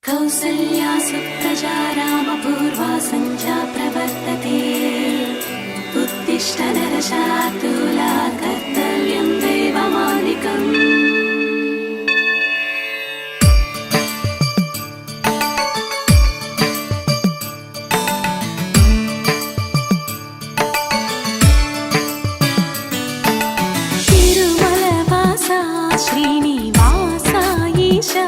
कौसल्या सुप्रजा रामपूर्वा सञ्जा प्रवर्तते। उत्तिष्ठ नरशार्दूला कर्तव्यं दैवमान्निकम्। तिरुमलवासा श्रीनिवासा ईशा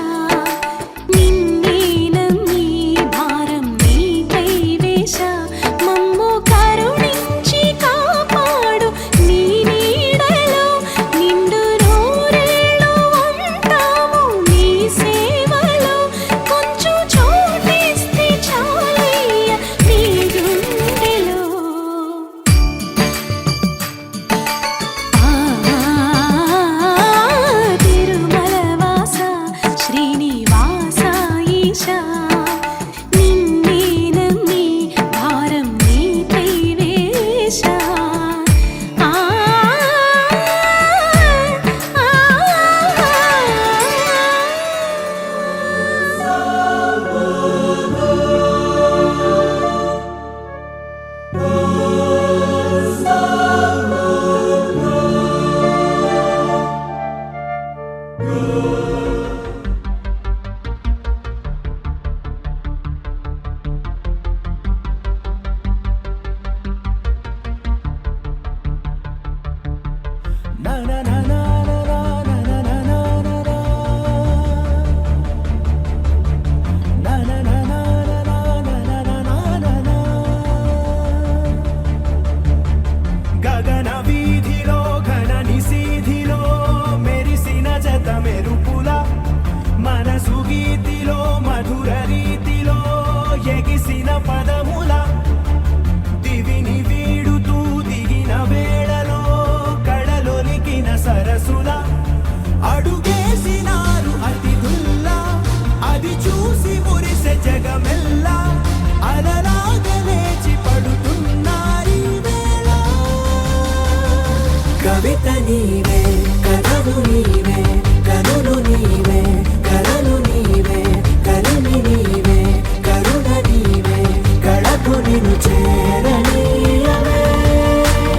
కవిత నీవే కథలు నీవే కనులు నీవే కలలు నీవే కలిమి నీవే కరుణ నీవే కళకు నిన్ను చేరనీయవే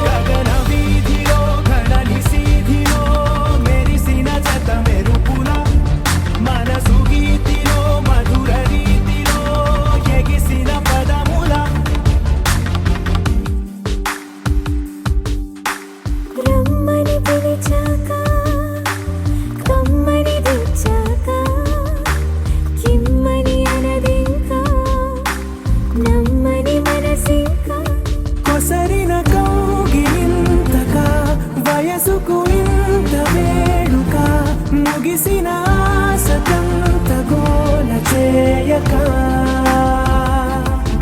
గగన వీధిలో ఘనని సీధిలో మెరిసిన జత మెరుపుల మనసు గీతిలో మధుర రీతిలో ఎగిసిన పదముల కొసరిన కౌగిలింతగా వయసుకు ఇంత వేడుక ముగిసిన ఆశకంత గోల చేయక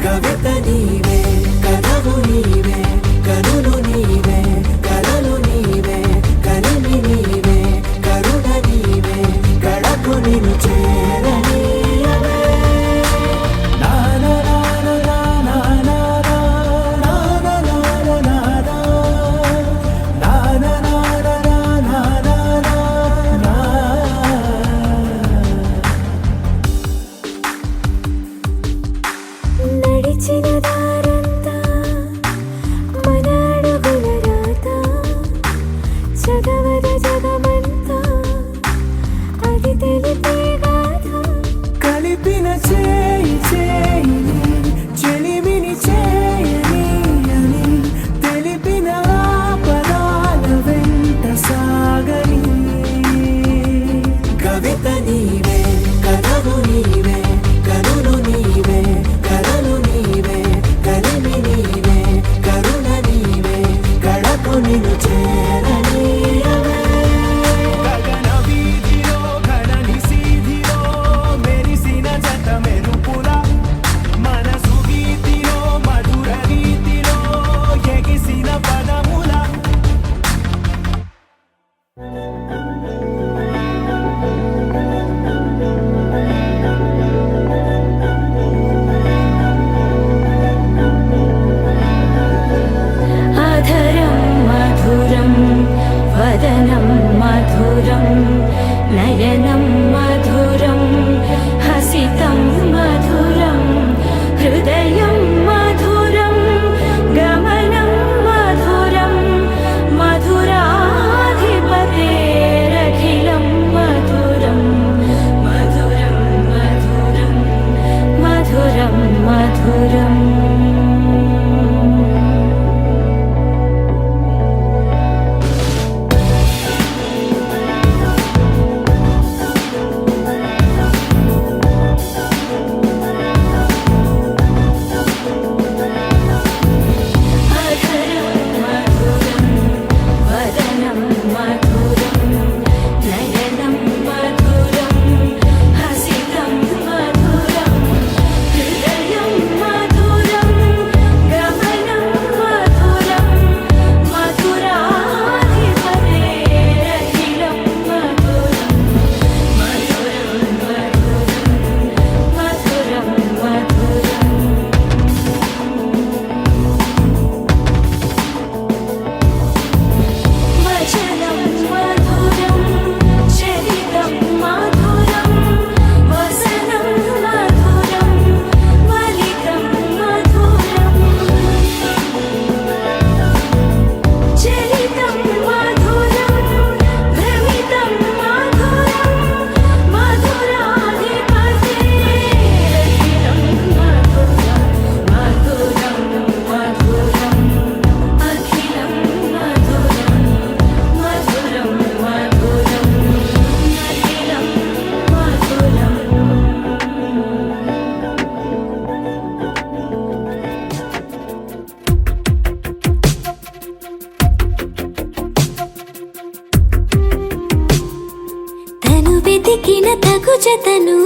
కవిత నీవే కథలు నీవే కనులు నీవే కలలు నీవే కలిమి నీవే కరుణ నీవే కళకు నిన్ను చేరనీయవే నడిచిన దారంతా మన అడుగుల రాత చదవద జగమంతా అది తెలిపే గాథ కలిపిన చేయి చేయిని చెలిమిని చేయని అని తెలిపిన పదాల వెంట సాగని కవిత నీవే కథలు నీవే కనులు నీవే కలలు నీవే కలిమి నీవే కరుణ నీవే కళకు నిన్ను చేరనీయవే గగన వీధిలో ఘనని సీధిలో మెరిసిన జత మెరుపు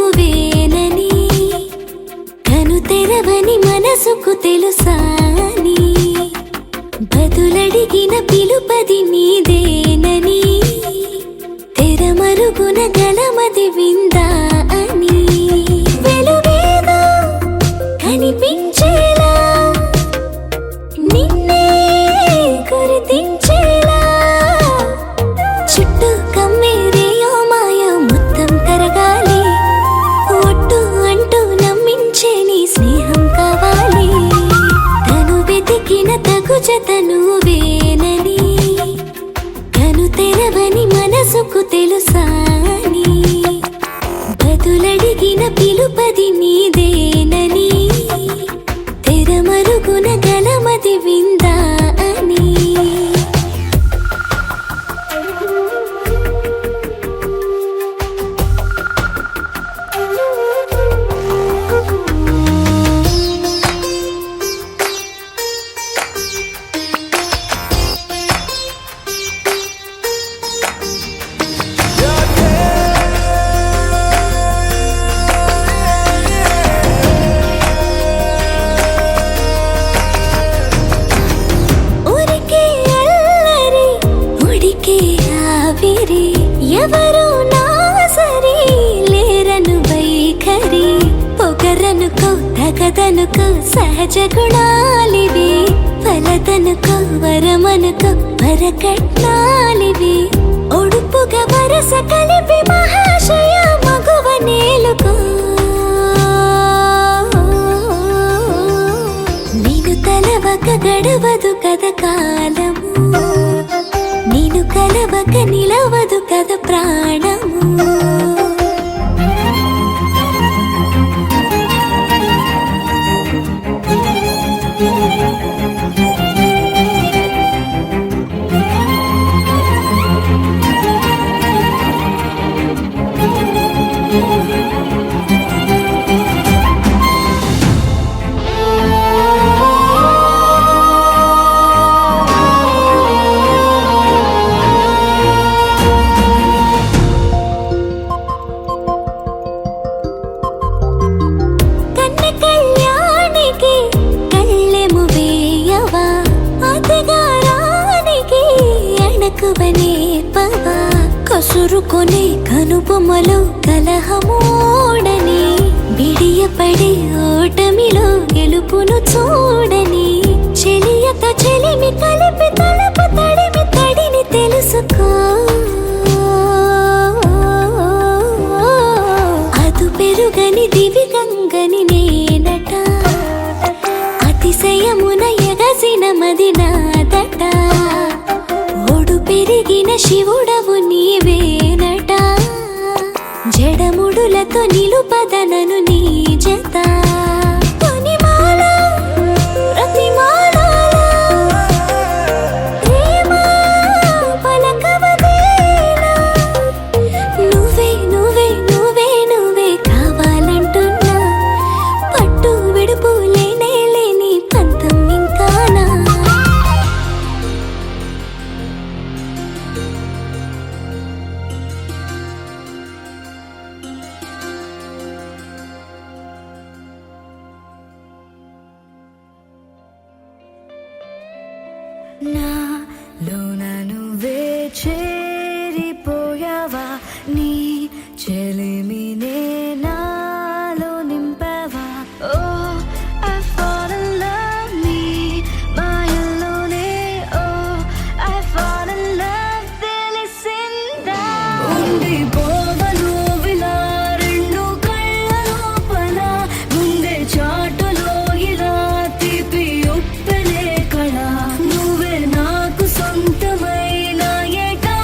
నువ్వేనని కను తెరవని మనసుకు తెలుసాని బదులడిగిన పిలుపది నీదేనని తెరమరుగున గలమది విందా అని వెలుగేదో కనిపించేలా నిన్నే గుర్తించేలా చుట్టూ కమ్మేరేయో మాయో మొత్తం కరగాలి ఒట్టు అంటూ నమ్మించే నీ స్నేహం కావాలి తను వెతికిన తగు జత నువ్వేనని కను తెరవని మనసుకు తెలుసాని బదులడిగిన పిలుపది నీదేనని తెరమరుగున గలమది విందా అని ఎవరు నా సరి లేరను వైఖరి పొగరనుకో తగదనుకో సహజ గుణాలివి ఫలదనుకో వరమనుకో వరకట్నాలివి ఒడుపుగా వరస కలిపి మహాశయ మగువ నేలుకో నేను తలవక గడవదు కథ కాలము నేను కలవక నిలవదు కథ ప్రాణము కసురుకొనే కనుబొమ్మలో కలహమోడని బిడియపడే ఓటమిలో గెలుపును చూడని చెలియతో చెలిమి కలిపి తలపు తడిమి తడిని తెలుసుకో అదు పెరుగని దివి గంగని నేనట అతిశయమున ఎగసిన మది నాదట పెరిగిన శివుడవు నీవేనట జడముడులతో నిలుపదనను నీ జత కొనిమాల ప్రతిమాల ప్రేమ పలకవదేనా నువ్వే నువ్వే నువ్వే నువ్వే కావాలంటున్నా పట్టు విడుపు లేనే లేని పంతం ఇంకానా నాలోన నువ్వే చేరిపోయావా నీ చెలిమినే నాలో నింపావా ఓ I fall in love నీ మాయల్లోనే ఓ I fall in love తెలిసిందా ఉండిపోవను విలా రెండు కళ్ళ లోపల ముందే చాటులో ఇలా తీపి ఉప్పెనే కళ నువ్వే నాకు సొంతమైన ఏకా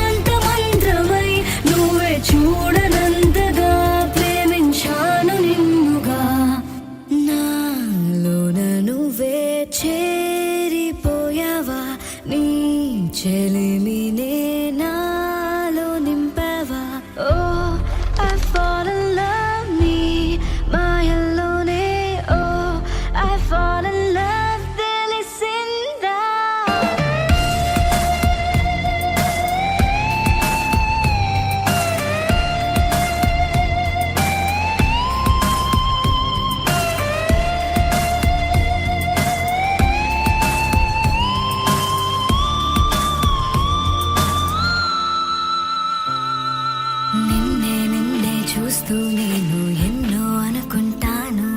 నేను ఎన్నో అనుకుంటాను,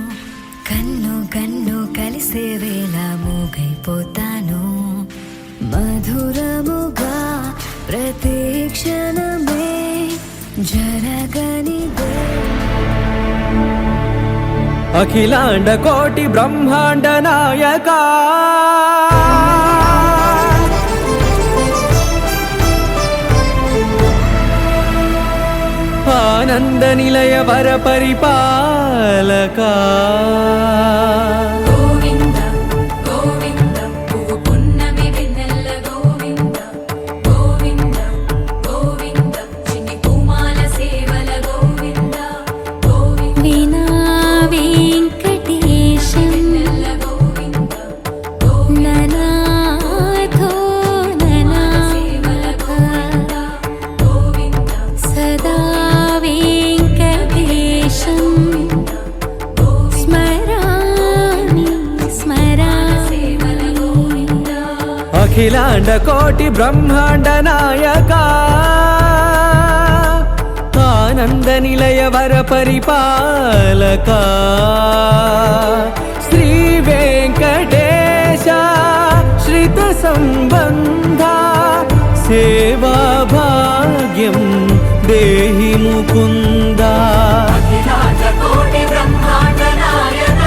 కన్ను కన్ను కలిసే వేళ మూగైపోతాను. మధురముగా ప్రతి క్షణమే జరగనిదే. అఖిలాండ కోటి బ్రహ్మాండ నాయక, ఆనంద నిలయ వర పరిపాలక, గోవింద గోవింద పువ్వు పున్నమి వెన్నెల గోవింద, గోవింద గోవింద చిన్ని పూమాల సేవల గోవింద, గోవింద వీణా వెంకటేశం వెన్నెల గోవింద, ననాథో ననా సేవల గోవింద, గోవింద సదా వెంకటేశం స్మరామి స్మరామి సేవల గోవింద. అఖిలాండ కోటి బ్రహ్మాండ నాయక, ఆనంద నిలయ వర పరిపాలక, శ్రీ వెంకటేశ శ్రిత సంబంధ సేవా భాగ్యం దేహి ముకుంద. అఖిలాండ కోటి బ్రహ్మాండ నాయక,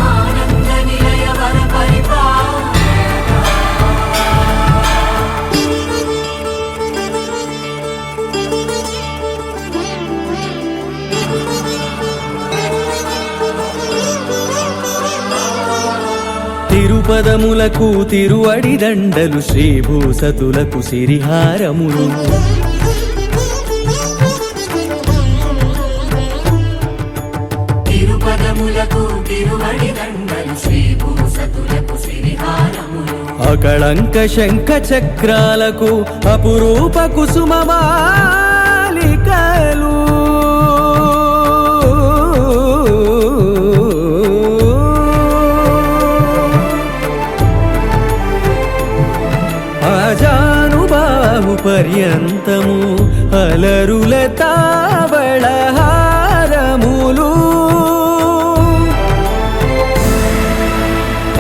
ఆనంద నిలయ వర తిరుపదములకు తిరువడి దండలు, శ్రీభూసతులకు సిరిహారములు, తిరుపదములకు తిరువడి దండలు, శ్రీభూసతులకు సిరిహారములు, అకళంక శంఖ చక్రాలకు అపురూప కుసుమమాలికలు, ఆజానుబాహు పర్యంతము అలరుల తావళహారములు.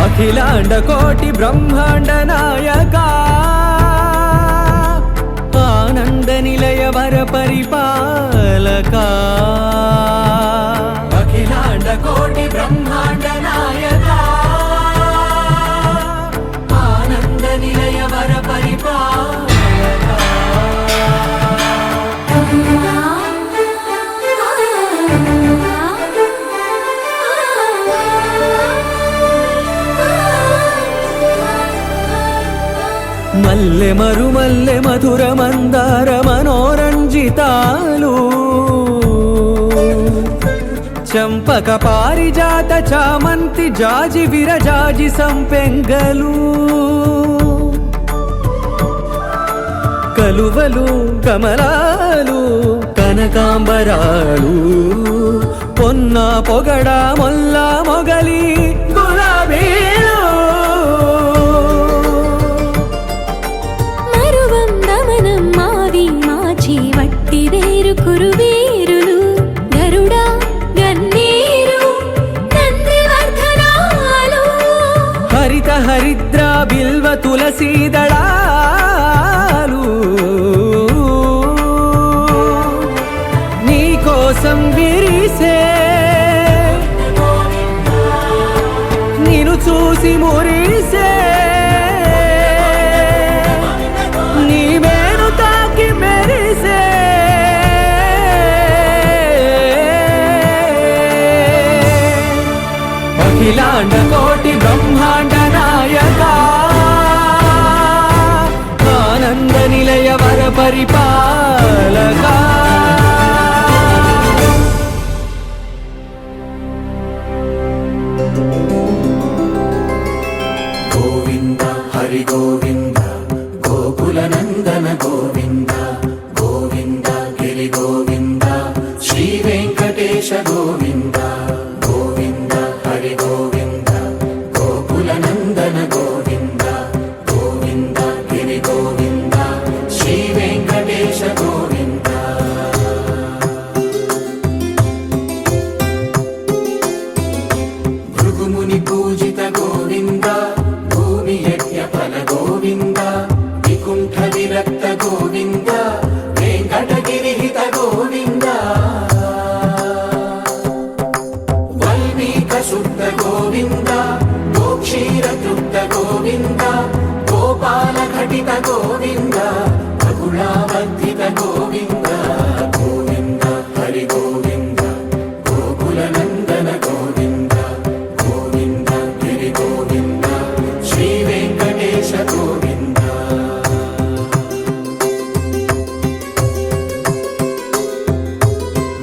అఖిలాండ కోటి బ్రహ్మాండ నాయక, ఆనంద నిలయ వర పరిపాలక, అఖిలాండ కోటి బ్రహ్మాండ నాయక, ఆనంద నిలయ వర పరిపాలక. మల్లె మరుమల్లె మధుర మందార మనోరంజితాలు, చంపక పారిజాత చామంతి జాజి విరజాజి సంపెంగలు, కలువలు కమలాలు కనకాంబరాలు, పొన్న పొగడ మొల్ల మొగలి గులాబీలు. వట్టి వేరు కురువేరులు, గరుడా గన్నేరు నందివర్ధనాలు, హరిత హరిద్ర బిల్వ తులసీదళాలు, నీ కోసం విరిసే నిన్ను చూసి మురిసే, నీ మేను తాకి మెరిసే, అఖిలాండ కోటి బ్రహ్మాండ నాయక, ఆనంద నిలయ వర పరిపాలక. గోవింద హరి గోవింద గోకుల నందన గోవింద, గోవింద గిరి గోవింద శ్రీ వెంకటేశ గోవింద, గోవింద హరి గోవింద గోకుల నందన గోవింద, గోవింద గిరి గోవింద శ్రీ వెంకటేశ గోవింద. గోవింద బహుళావర్ధిత గోవింద గోవింద హరి గోవింద గోకుల నందన గోవింద గోవింద గిరి గోవింద శ్రీ వెంకటేశ గోవింద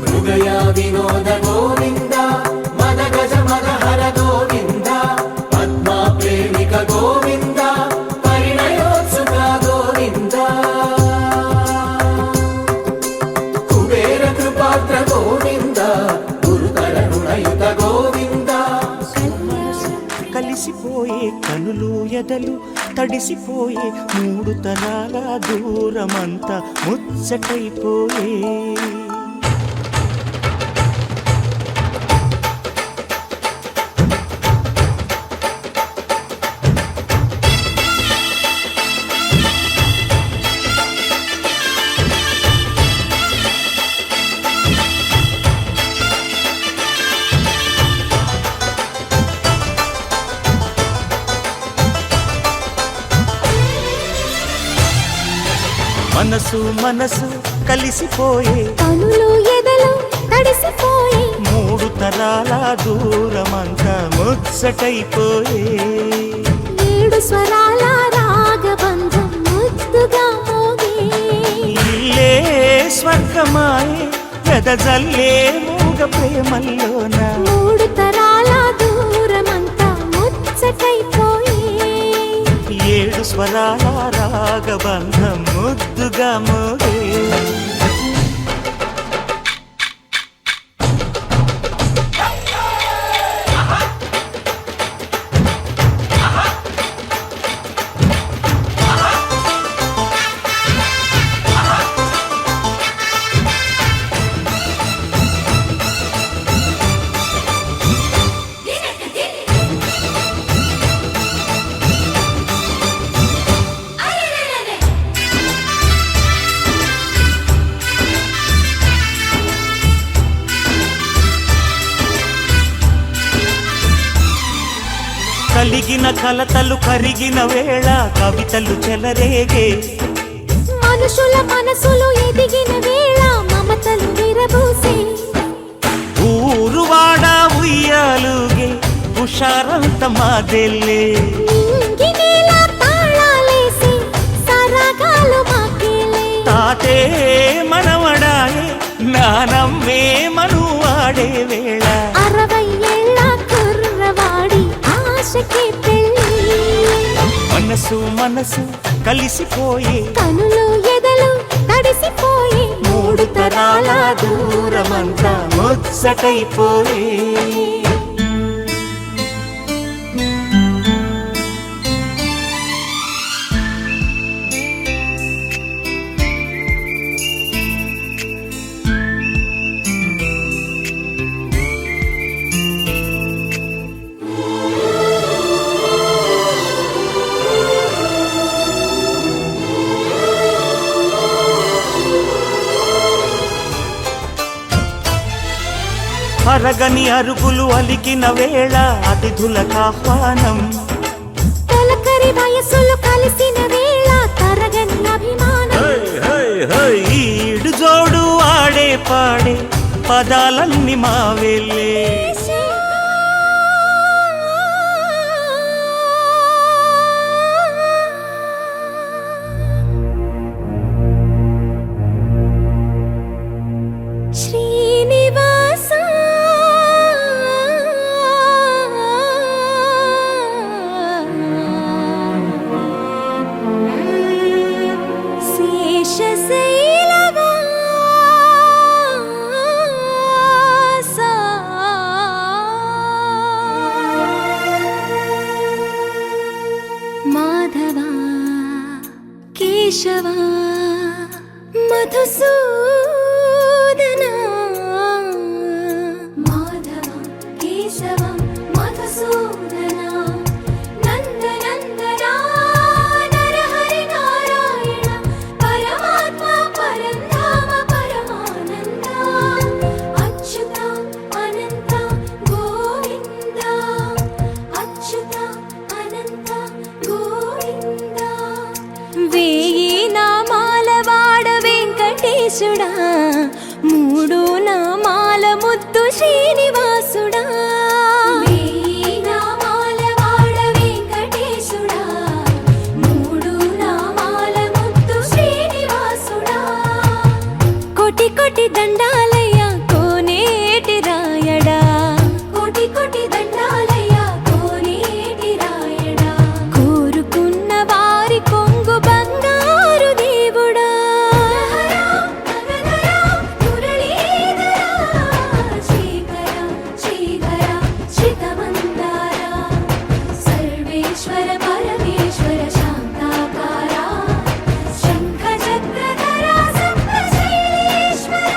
మృగయా వినోద గోవింద మద గజ మద హర గోవింద పద్మా ప్రేమిక గోవింద పరిణయోత్సుక గోవింద కుబేర కృపాత్ర గోవింద గురుతర రుణయుత గోవింద కలిసిపోయే కనులు ఎదలు తడిసిపోయే మూడు తరాల దూరమంతా ముచ్చటైపోయే మనసు మనసు కలిసిపోయే కనులు ఎదలు తడిసిపోయి మూడు తరాల దూరమంతా ముచ్చటైపోయే ఏడు స్వరాల రాగబంధం ముద్దుగా మోగే ఇల్లే స్వర్గమాయే వెదజల్లే మూగ ప్రేమల్లోన మూడు తరాల దూరమంతా ముచ్చటైపోయి ఏడు స్వరాల రాగబంధం ముద్దుగా మోగే కలిగిన కలతలు కరిగిన వేళ కవితలు చెలరేగే మనుషుల మనసులు ఎదిగిన వేళ మమతలు విరబూసే ఊరువాడ ఉయ్యాలుగే హుషారంత మాదెల్లే నింగినేల తాళాలేసి సరాగాలు మాకేలే తాతే మనవడాయే నానమ్మే మనువాడే వేళ 60 ఏళ్ళ కుర్రవాడి ఆశకి పెళ్ళి మనసు మనసు కలిసిపోయే కనులు ఎదలు తడిసిపోయి మూడు తరాల దూరమంతా ముచ్చటైపోయే అరగని అరుగులు అలికిన వేళ అతిథులకు ఆహ్వానం తొలకరి వయసులు కలిసిన వేళ తరగని అభిమానం ఈడు జోడు ఆడే పాడే పదాలన్నీ మావేలే శ్రీనివాస శేషశైలవాస ముద్దు శ్రీనివాసుడా నామాల వాడ వెంకటేశుడా మూడు నామాల ముద్దు శ్రీనివాసుడా కోటి కోటి దండాలయ్యా కోనేటి రాయడా కోటి కోటి దండాలయ్యా కోనేటి రాయడా కోరుకున్న వారి కొంగు బంగారు దేవుడా శ్రీకర శ్రీకర శ్రితమందార సర్వేశ్వర పరమేశ్వర శాంతాకార శంఖ చక్రధర సప్తశైలేశ్వర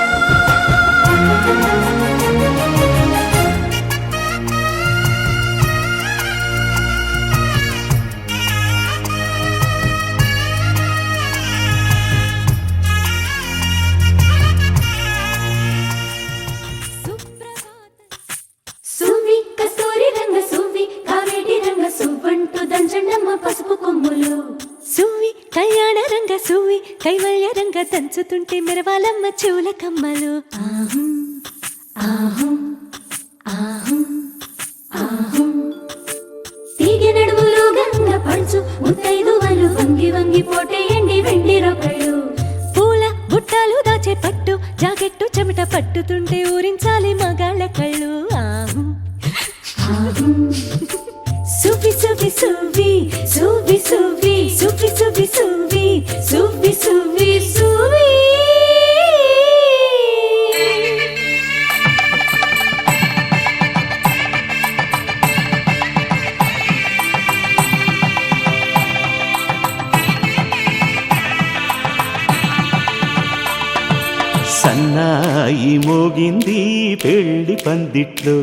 సువి కస్తూరి రంగ సువి కావేటి రంగ సువ్వంటూ దంచండమ్మ పసుపు కొమ్ములు సువి కళ్యాణ రంగ సువి కైవల్య రంగ దంచుతుంటే మెరవాలమ్మ చెవుల కమ్మలు ఆహం ఆహం ఆహం ఆహం తీగె నడుములు గంగ పంచు ముత్తైదువలు వంగి వంగి పోటేయండి వెండి రొకళ్ళు పూల బుట్టాలు దాచే పట్టు జాకెట్టు చెమట పట్టుతుంటే ఊరించాలి మగాళ్ళ కళ్ళు ఆహు ఆహు సువి సువి సువి సువి సువి సువి సువి సువి సువి సువి సువి సన్నాయి మోగింది పెళ్లి పందిట్లో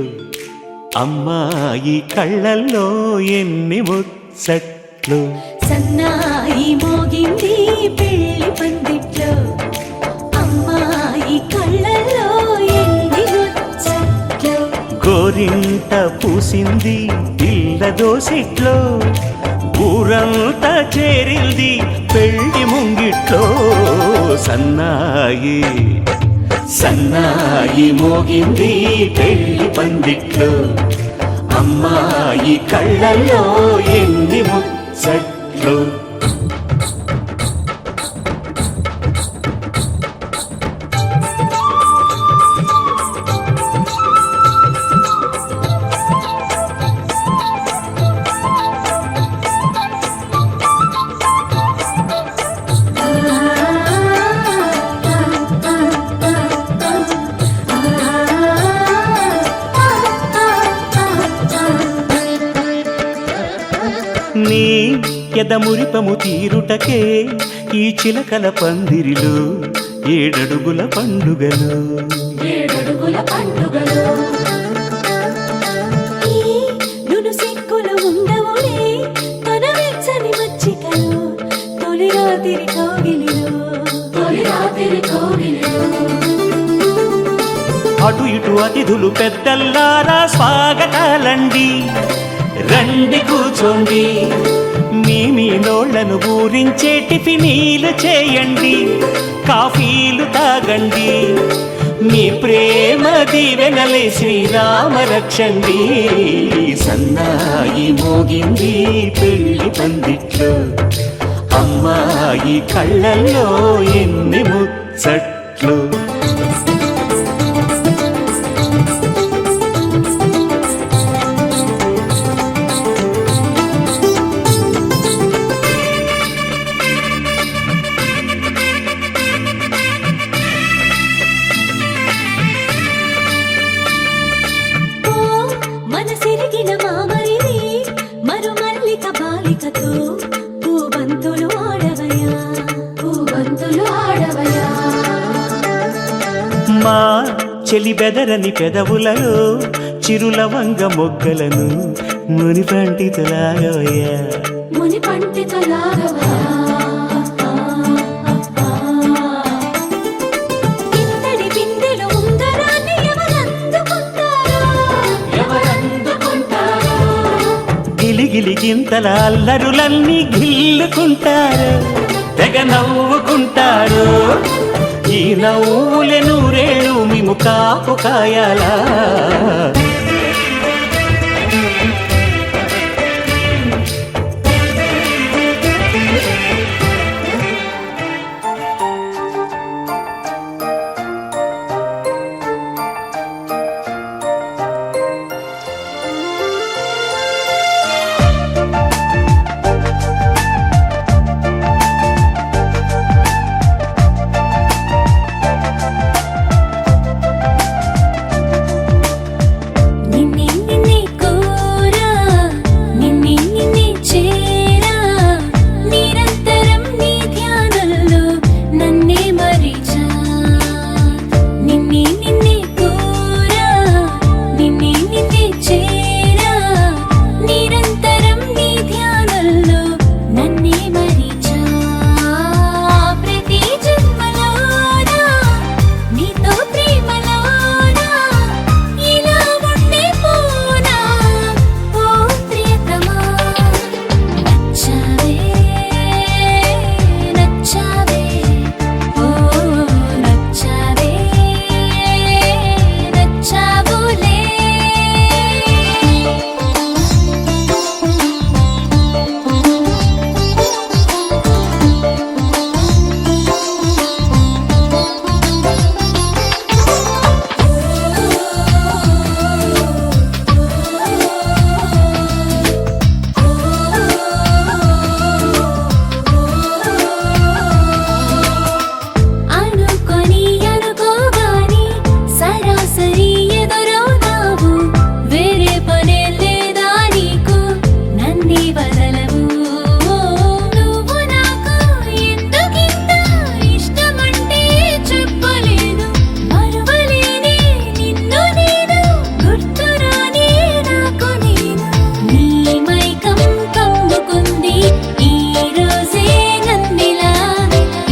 అమ్మాయి కళ్ళల్లో ఎన్ని ముచ్చట్లు సన్నాయి మోగింది పెళ్లి పందిట్లో అమ్మాయి కళ్ళల్లో ఎన్ని ముచ్చట్లు గోరింట పూసింది పిల్ల దోసిట్లో ఊరంతా చేరింది పెళ్లి ముంగిట్లో సన్నాయి సన్నాయి మోగింది పెళ్లి పందిట్లో అమ్మాయి కళ్ళల్లో ఎన్ని ముచ్చట్లు నీ ఎదమురిపము తీరుటకే ఈ చిలకల పందిరిలో ఏడడుగుల పండుగలు ఏడడుగుల పండుగలు ఈ నును సిక్కులు ఉండవులే తన వెచ్చని మచ్చికలు తొలి రాత్రి కోగిలిలో అటు ఇటు అతిథులు పెద్దల్లారా స్వాగతాలండి రండి కూర్చోండి మీ నోళ్లను ఊరించే టిఫినీలు చేయండి కాఫీలు తాగండి మీ ప్రేమ దీవెనలే శ్రీరామ రక్షండి సన్నాయి మోగింది పెళ్లి పందిట్లో అమ్మాయి కళ్ళల్లో ఎన్ని ముచ్చట్లు మనసిరిగిన మామరిది మరు మల్లిక బాలికతో పూబంతులు ఆడవయా మా చెలి బెదరని పెదవులలో చిరులవంగ మొగ్గలను ముని పండితులాగవయ్యా ముని పండితులాగవయా ఇంతటి బిందెలు ఉంగరాన్ని ఎవరందుకుంటారో గిలిగిలి గింతల అల్లరులన్నీ గిల్లుకుంటారు తెగ నవ్వుకుంటారు ఈ నవ్వులే నూరేళ్ళు మేము కాపు కాయాలా నిన్నే నిన్నే కోరా నిన్నే నిన్నే చేరా నిరంతరం నీ ధ్యానంలో నన్నే మరిచా నిన్నే నిన్నే కోరా నిన్నే నిన్నే చేరా నిరంతరం నీ ధ్యానంలో నన్నే మరిచా ప్రతి జన్మలోనా నీతో ప్రేమలోనా ఇలా ఉండిపోనా ఓ ప్రియతమా నచ్చావే నచ్చావే ఓ నచ్చావే నచ్చావులే అనుకొని అనుకోగాని సరాసరి ఎదురవుతావు వేరే పనే లేదా నీకు నన్నే వదలవు నువ్వు నాకు ఎందుకింత ఇష్టమంటే చెప్పలేదు మరువలేని నిన్ను నేను గుర్తురాని నాకు నేను నీ మైకం కమ్ముకుంది ఈ రోజే నన్నిలా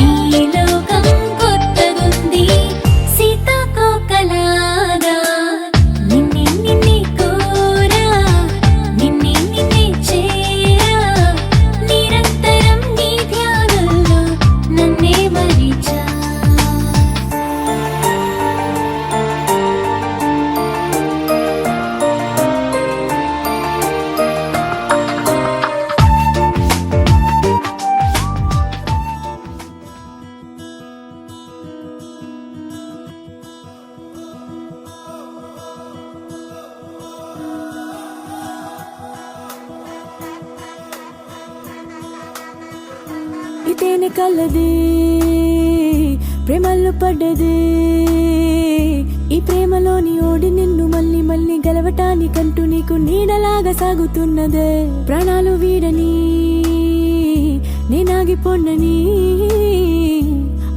ఈ లోకం కొత్తగుంది సీతాకోకలాగా నిన్నే నిన్నే కోరా నిన్నే నిన్నే చేరా నిరంతరం నీ ధ్యానంలో నన్నే మరిచా ఇతేనే కలది ప్రేమల్లో పడ్డది ఈ ప్రేమలోని ఓడి నిన్ను మళ్ళీ మళ్ళీ గెలవటానికంటూ నీకు నీడలాగా సాగుతున్నదే ప్రాణాలు వీడని నేనాగిపోన్నని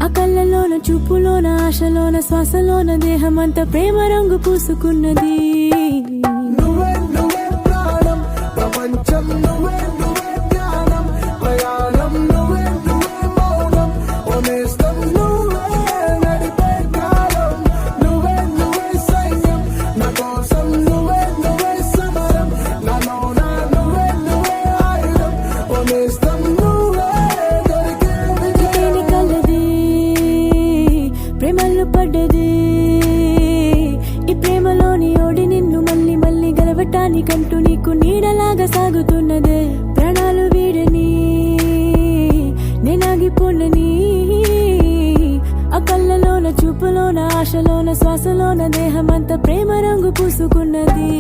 ఆ కళ్ళలోన చూపులోన ఆశలోన శ్వాసలోన దేహమంతా ప్రేమ రంగు పూసుకున్నది నువ్వే నువ్వే ప్రాణం ప్రపంచం నువ్వే నువ్వే ధ్యానం ప్రయాణం నువ్వే నువ్వే మౌనం ఓనేస్తం నువ్వే నడిపే కాలం నువ్వే నువ్వే సైన్యం నా కోసం నువ్వే నువ్వే సమరం నాలోన నువ్వే నువ్వే ఆయుధం ఓనేస్తం నువ్వే దొరికే ఇతేనే కలది ప్రేమల్లో పడ్డది ఈ ప్రేమలోని ఓడి నిన్ను మళ్ళీ మళ్ళీ గెలవటానికంటూ నీకు నీడలాగా సాగుతున్నదే ప్రాణాలు వీడని నేనాగిపోనని ఆ కళ్ళలోన చూపులోన ఆశలోన శ్వాసలోన దేహమంతా ప్రేమ రంగు పూసుకున్నది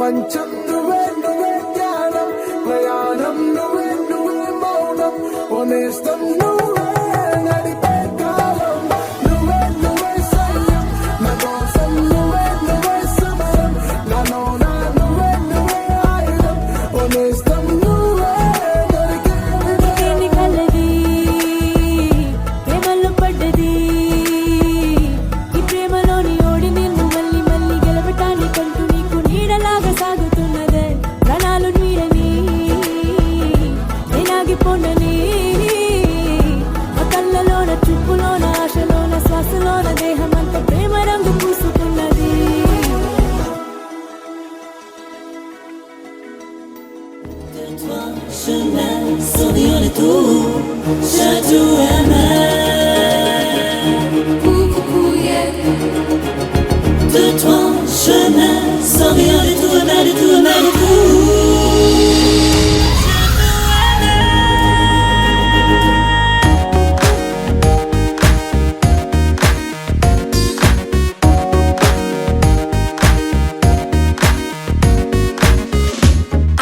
ప్రపంచం నువ్వే నువ్వే ధ్యానం ప్రయాణం నువ్వే నువ్వే మౌనం ఓనేస్తం నువ్వే నడిపే కాలం నువ్వే నువ్వే సైన్యం నా కోసం నువ్వే నువ్వే సమరం నాలోన నువ్వే నువ్వే ఆయుధం ఓనేస్తం నువ్వే దొరికే నీకేమి కలది ప్రేమలో పడ్డది ఈ ప్రేమలోని ఓడి నిన్ను మళ్ళీ మళ్ళీ గెలవటానికంటూ నీకు నీడలాగా సాగుతున్నదే ప్రాణాలు నీడని నేనాగిపోనని ఆ కళ్ళలోన చూపులోన ఆశలోన శ్వాసలోన దేహమంతా ప్రేమ రంగు పూసుకున్నది De toi, chemin sans rien du tout, rien du tout, rien du tout.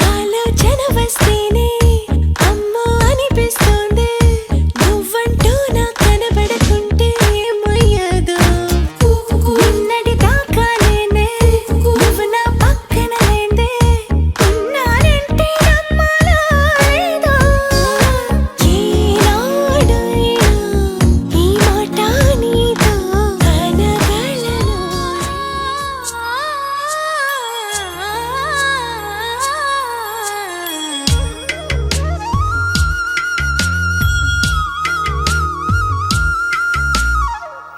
ఆలోచన వస్తేనే అమ్మో అనిపిస్తుంది నువ్వంటూ నా కనబడకుంటే ఏమయ్యేదో నిన్నటి దాకా నేనే నువ్వు నా పక్కన లేందే ఉన్నానంటే నమ్మాలో లేదో ఈనాడైనా ఈ మాట నీతో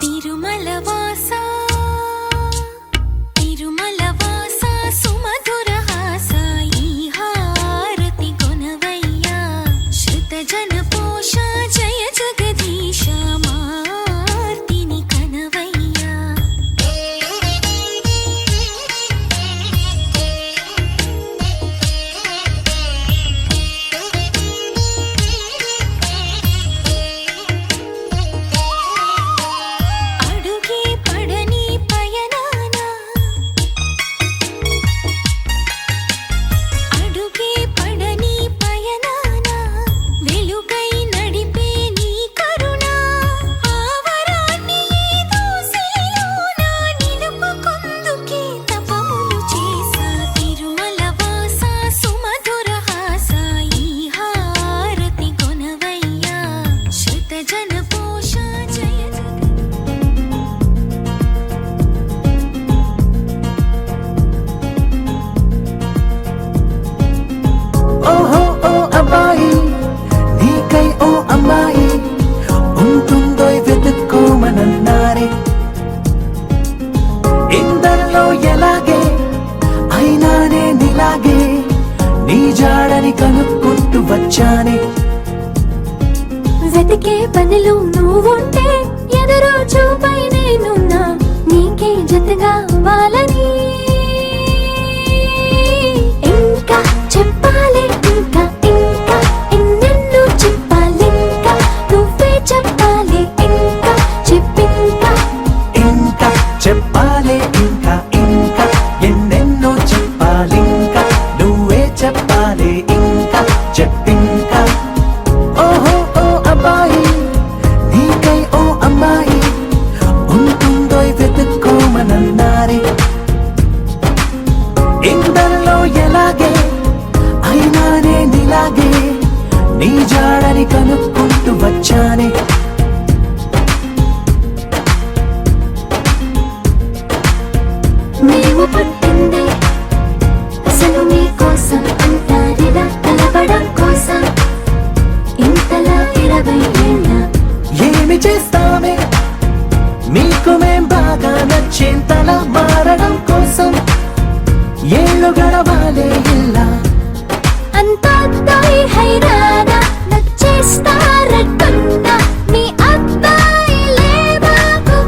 తిరుమల వాసా తిరుమల వాసా సుమధుర హాస ఈ హారతి కొనవయ్యా శృత జన పోష జయ జగదీశ మార్తిని కనవయ్యా అడుగే పడని పయనాన అడుగే పడని పయనాన వెలుగై నడిపే నీ కరుణ ఆవరాన్ని దోసిలోన నిలుపుకుందుకే తపములు చేసా తిరుమల వాస సుమధుర హాస ఈ హారతి కొనవయ్యా శృత జన పోష జయ ఓహో ఓ అబ్బాయి నీకై ఓ అమ్మాయి ఉంటుందో వెతుక్కోమనన్నారే ఇందరిలో ఎలాగే అయినానే నీలాగే నీ జాడని కనుక్కుంటూ వచ్చానే వెతికే పనిలో నువ్వుంటే ఎదురు చూపై నేనున్నా నీకే జతగా అవ్వాలని ఇంకా చెప్పాలి ఇంకా ఇంకా ఎన్నెన్నో చెప్పాలి ఇంకా నువ్వే చెప్పాలి ఇంకా చెప్పింకా ఇంకా చెప్పాలే ఇంకా ఇంకా ఎన్నెన్నో చెప్పాలింకా నువ్వే చెప్పాలి ఇంకా చెప్పింకా ఓహో ఓ అబ్బాయి నీకై ఓ అమ్మాయి ఉంటుందో వెతుక్కోమనన్నారే ఇందరిలో ఎలాగే అయినానే నీలాగే నీ జాడని కనుక్కుంటూ వచ్చానే మేము పుట్టింది అసలు నీ కోసం అంటారిలా కలవడం కోసం ఇంతలా 20 ఏళ్ళ ఏమి చేస్తామే మీకు మేం బాగా నచ్చేంతలా మారడం కోసం ఏళ్ళు గడవాలే ఇలా అంతా అబ్బాయి హైరానా నచ్చేస్తారట్టున్నా నీ అబ్బాయి లేవాకు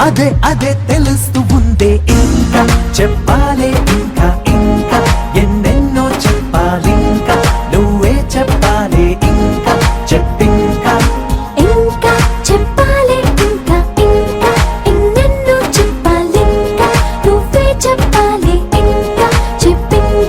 అదే అదే తెలుస్తూ ఉందే ఇంకా చెప్పాలే ఇంకా ఇంకా ఎన్నెన్నో చెప్పాలింకా నువ్వే చెప్పాలి ఇంకా చెప్పింకా ఇంకా చెప్పాలి ఇంకా ఇంకా ఎన్నెన్నో చెప్పాలి ఇంకా నువ్వే చెప్పాలి ఇంకా చెప్పింకా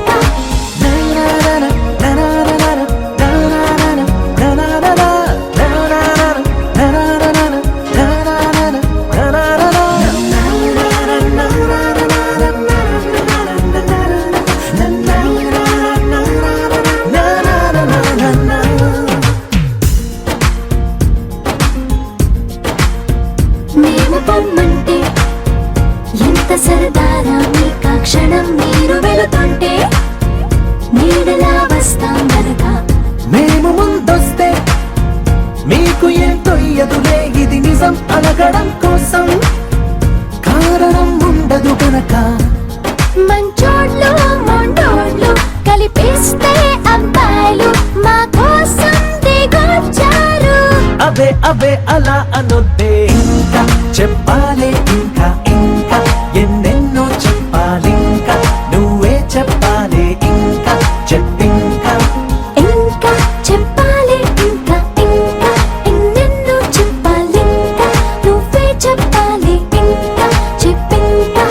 అవే అలా అనొద్దే ఇంకా చెప్పాలి ఇంకా ఇంకా ఎన్నెన్నో చెప్పాలింకా నువ్వే చెప్పాలి ఇంకా చెప్పింకా ఇంకా చెప్పాలి ఇంకా ఇంకా ఎన్నెన్నో చెప్పాలింకా నువ్వే చెప్పాలి ఇంకా చెప్పింకా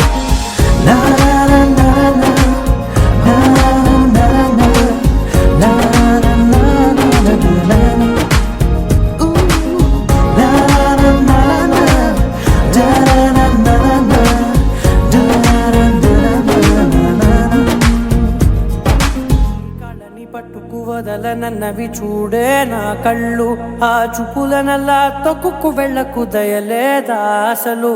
నా నా నా నా నా నా నా నా నా నా కళ్ళని పట్టుకు వదలనన్నవి చూడే నా కళ్ళు ఆ చూపులనల్లా తొక్కుకు వెళ్ళకు దయలేదా అసలు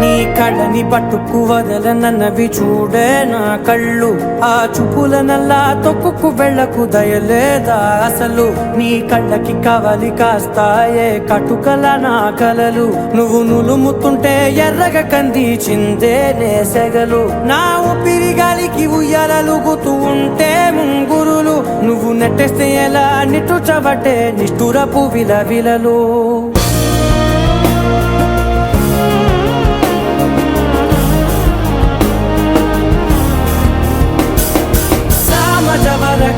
నీ కళ్ళని పట్టుకు వదలనన్నవి చూడే నా కళ్ళు ఆ చూపులనల్లా తొక్కుకు వెళ్ళకు దయలేదా అసలు నీ కళ్ళకి కవలి కాస్తాయే కటుకల నా కలలు నువ్వు నులుముతుంటే ఎర్రగా కంది చిందే నేసెగలు నా ఊపిరి గాలికి ఉయ్యాలలుగుతూ ఉంటే ముంగురులు నువ్వు నెట్టేస్తే ఎలా నిట్టుచబట్టే నిష్ఠురపు విలవిలలు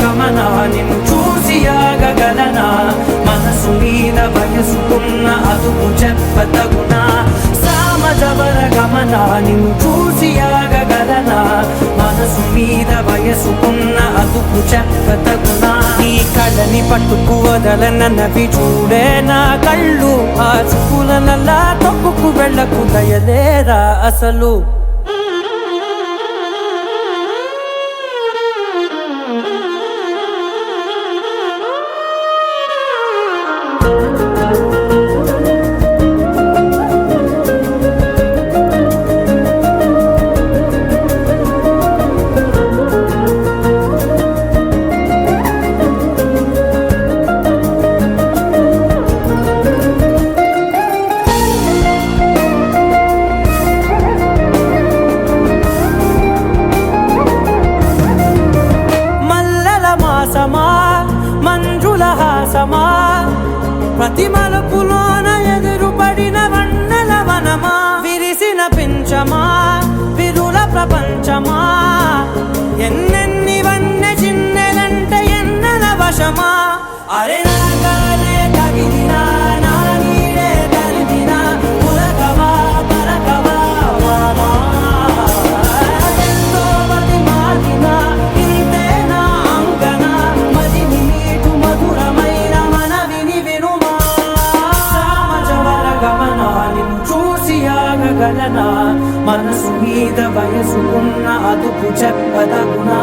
గమనా నిన్ను చూసి ఆగగలనా మనసు మీద వయసుకున్న అదుపు చెప్పతగునా సామజవర గమనా నిన్ను చూసి ఆగగలనా మనసు మీద వయసుకున్న అదుపు చెప్పతగునా నీ కళ్ళని పట్టుకు వదలనన్నవి చూడే నా కళ్ళు ఆ చూపులనల్లా తొక్కుకు వెళ్ళకు దయలేరా అసలు మంజుల హాసమా ప్రతి మలుపులోన ఎదురుపడిన వన్నెల వనమా విరిసిన పించమా విరుల ప్రపంచమా ఎన్నెన్ని వన్నె చిన్నెలంటే ఎన్నెల వశమా అరే నాగానే తగిలినా నా నీడే తరిదినా పులకవా పలకవా మామా ఎంతో మతి మాటినా ఇంతే నా అంకన మదిని మీటు మధురమైన మనవిని వినుమా సామజవర గమనా నిన్ను చూసి ఆగగలనా మనసు మీద వయసుకున్న అదుపు చెప్పదగునా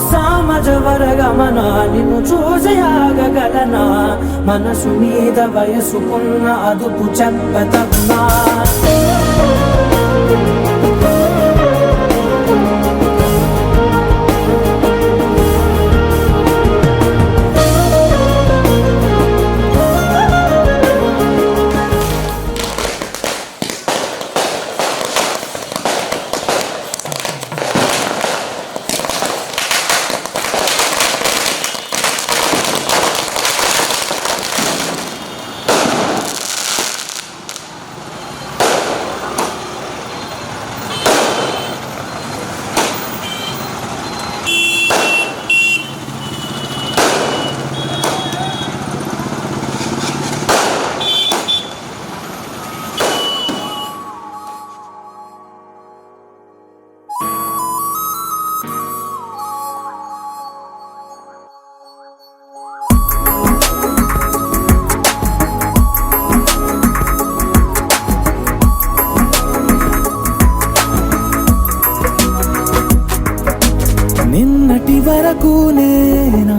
సామజవర గమనా నిన్ను చూసి ఆగగలనా మనసు మీద వయసుకున్న అదుపు చెప్పదగునా నిన్నటి వరకు నేనా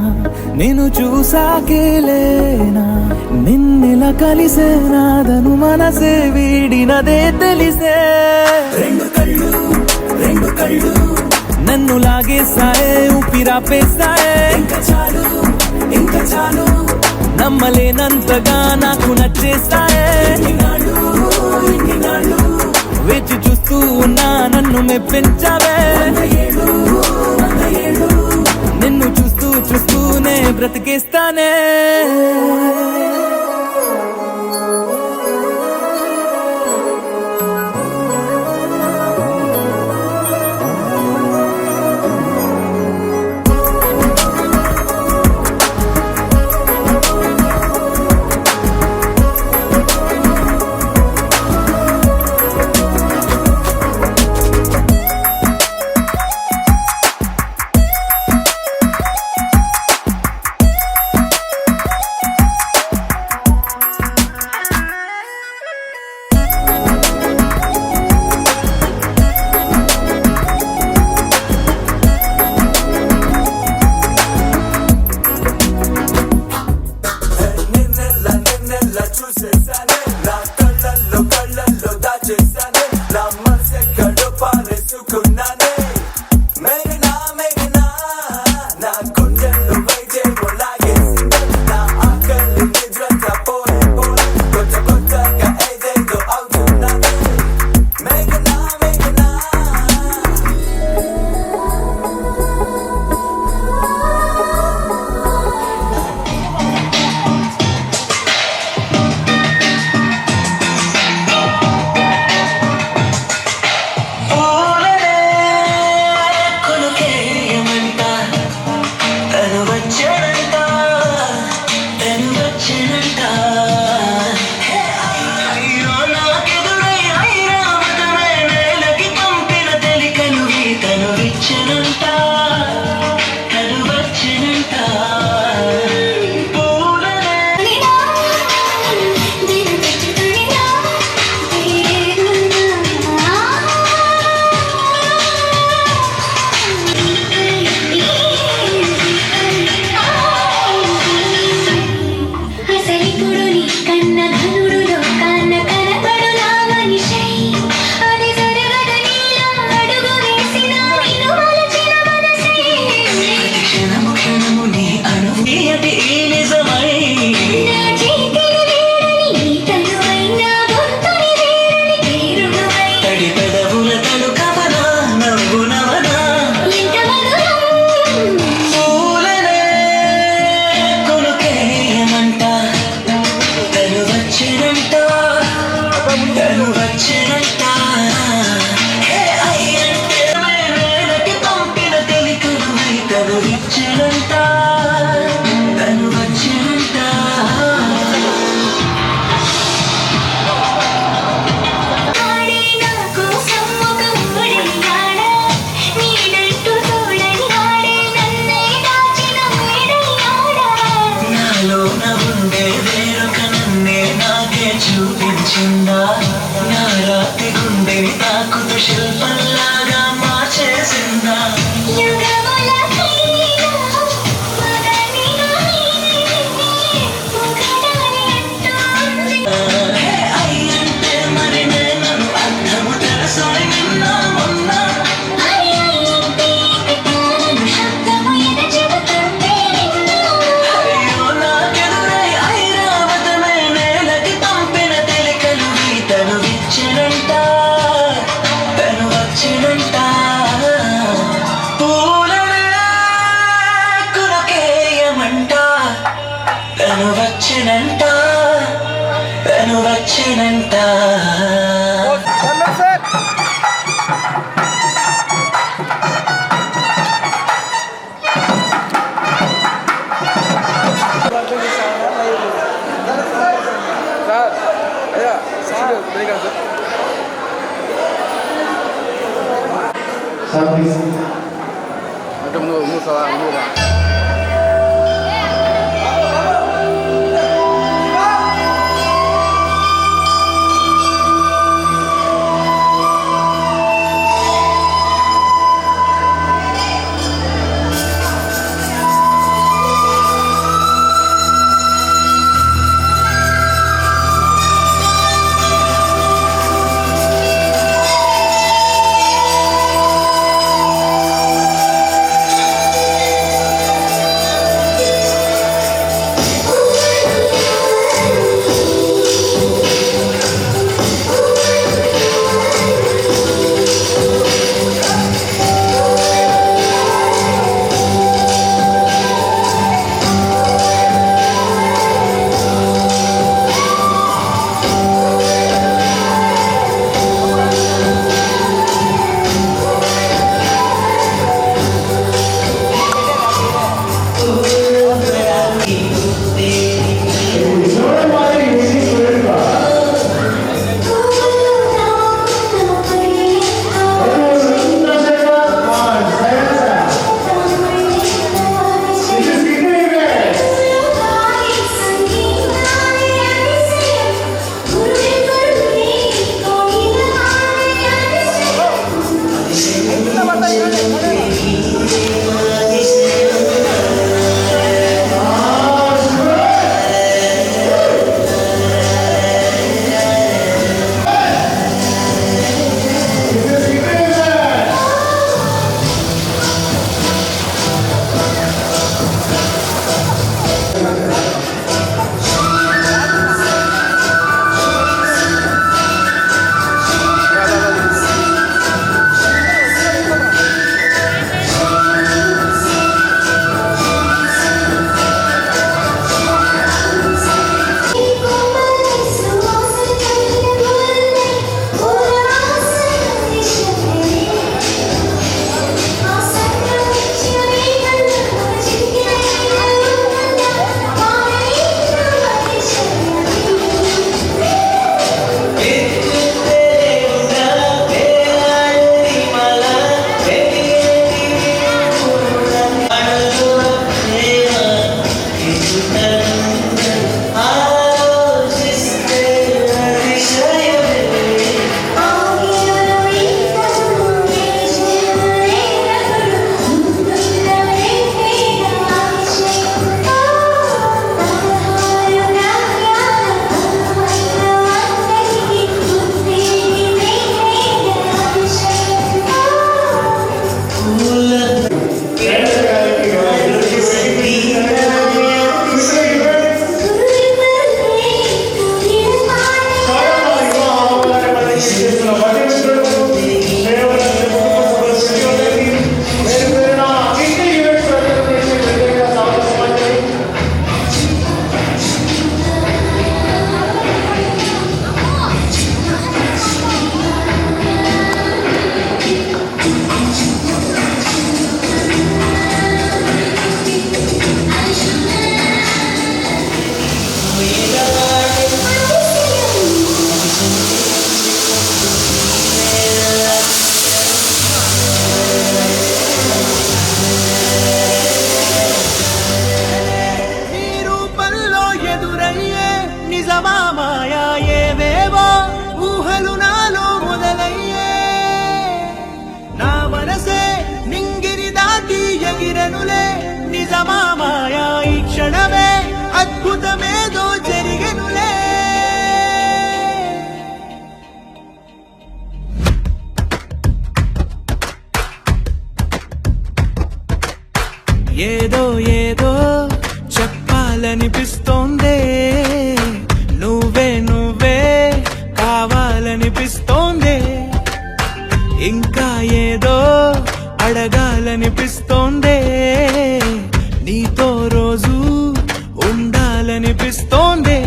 నిన్ను చూసాకేలేనా నిన్నెలా కలిసేనాదను మనసే వీడినదే తెలిసే రెండు కళ్ళు నన్ను లాగేసాయే ఊపిరాపేసాయే ఇంకా చాలు నమ్మలేనంతగా నాకు నచ్చేస్తాయే. వేచి చూస్తూ ఉన్నా నన్ను మెప్పించావే. నిన్ను చూస్తూ చూస్తూనే బ్రతికేస్తానే. చూపించిందా నా రాతి గుండెని తాకుతూ శిల్పంలాగా మార్చేసిందా అయ్యంటే మరి నేను అర్థము తెలుసుని నిన్న మొన్న అయ్యో నాకెదురై ఐరావతమే నేలకి పంపిన తెలికలు తను విచ్చినంట తను వచ్చినంట పూలనే కులకేయమంట తను వచ్చినంట తను వచ్చినంట మాయా ఈ క్షణమే అద్భుతమేదో జరిగెనులే. ఏదో ఏదో చెప్పాలనిపిస్తోందే, నువ్వే నువ్వే కావాలనిపిస్తోందే, ఇంకా ఏదో అడగాలనిపిస్తోందే, నీతో రోజు ఉండాలనిపిస్తోందే.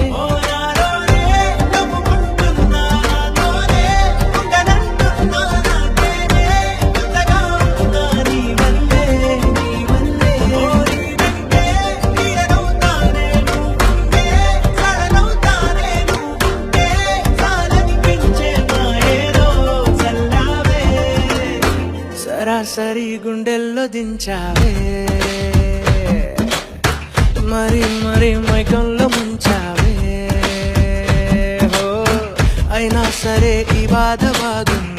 సరాసరి గుండెల్లో దించావే, మరి మరి మైకంలో ముంచావే. అయినా సరే ఈ బాధ బాగుంది,